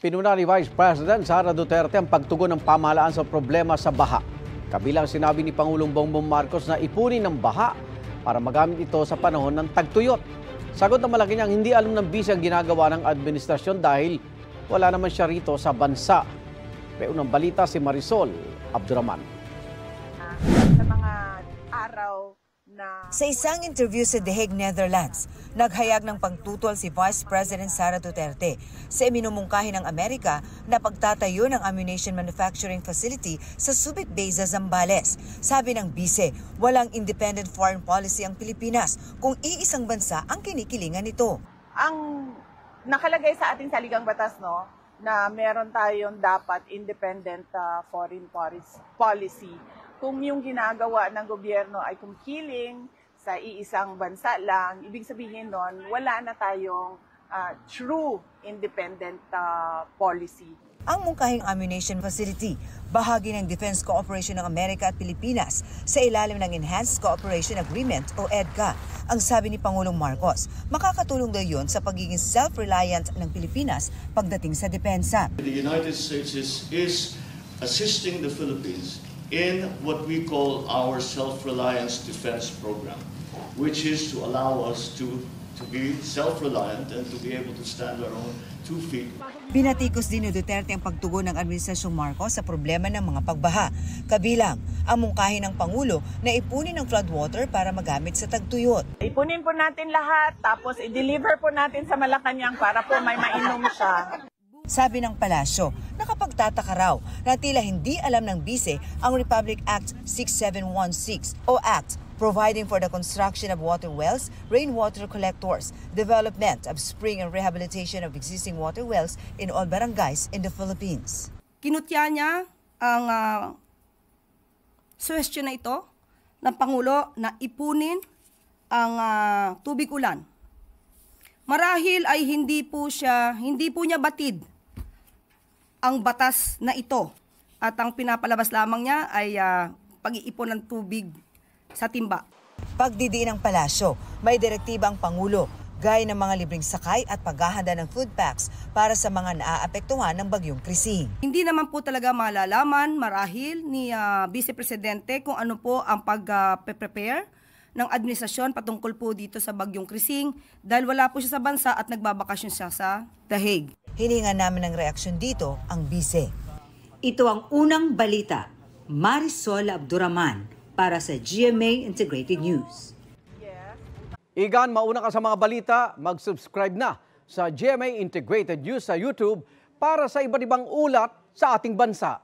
Pinuna ni Vice President Sara Duterte ang pagtugon ng pamahalaan sa problema sa baha. Kabilang sinabi ni Pangulong Bongbong Marcos na ipunin ng baha para magamit ito sa panahon ng tagtuyot. Sagot ng Malacanang, hindi alam ng bise ang ginagawa ng administrasyon dahil wala naman siya rito sa bansa. May unang balita si Marisol Abduraman. Sa mga araw na... Sa isang interview sa The Hague, Netherlands, naghayag ng pagtutol si Vice President Sara Duterte sa iminumungkahi ng Amerika na pagtatayo ng ammunition manufacturing facility sa Subic Bay, Zambales. Sabi ng bise, walang independent foreign policy ang Pilipinas kung iisang bansa ang kinikilingan nito. Ang nakalagay sa ating saligang batas, no, na meron tayong dapat independent foreign policy. Kung yung ginagawa ng gobyerno ay kumkiling sa iisang bansa lang, ibig sabihin nun, wala na tayong true independent policy. Ang mungkahing ammunition facility, bahagi ng Defense Cooperation ng Amerika at Pilipinas sa ilalim ng Enhanced Cooperation Agreement o EDCA. Ang sabi ni Pangulong Marcos, makakatulong daw yun sa pagiging self-reliant ng Pilipinas pagdating sa depensa. The United States is assisting the Philippines in what we call our self-reliance defense program, which is to allow us to be self-reliant and to be able to stand our own 2 feet. Binatikos din ni Duterte ang pagtugon ng Administrasyong Marcos sa problema ng mga pagbaha. Kabilang, ang mungkahi ng Pangulo na ipunin ng floodwater para magamit sa tagtuyot. Ipunin po natin lahat, tapos i-deliver po natin sa Malacanang para po may mainom siya. Sabi ng palasyo, nakapagtataka raw na tila hindi alam ng bise ang Republic Act 6716 o Act providing for the construction of water wells, rainwater collectors, development of spring and rehabilitation of existing water wells in all barangays in the Philippines. Kinutya niya ang suwestyon na ito ng Pangulo na ipunin ang tubig ulan. Marahil ay hindi po niya batid ang batas na ito at ang pinapalabas lamang niya ay pag-iipon ng tubig sa timba. Pagdidiin ng palasyo, may direktiba ang Pangulo gaya ng mga libreng sakay at paghahanda ng food packs para sa mga naaapektuhan ng bagyong Krising. Hindi naman po talaga malalaman marahil ni Vice Presidente kung ano po ang pag-prepare ng administrasyon patungkol po dito sa bagyong Krising dahil wala po siya sa bansa at nagbabakasyon siya sa The Hague. Hiningan namin ng reaksyon dito ang bise. Ito ang unang balita. Marisol Abduraman para sa GMA Integrated News. Igan, mauna ka sa mga balita, mag-subscribe na sa GMA Integrated News sa YouTube para sa iba't ibang ulat sa ating bansa.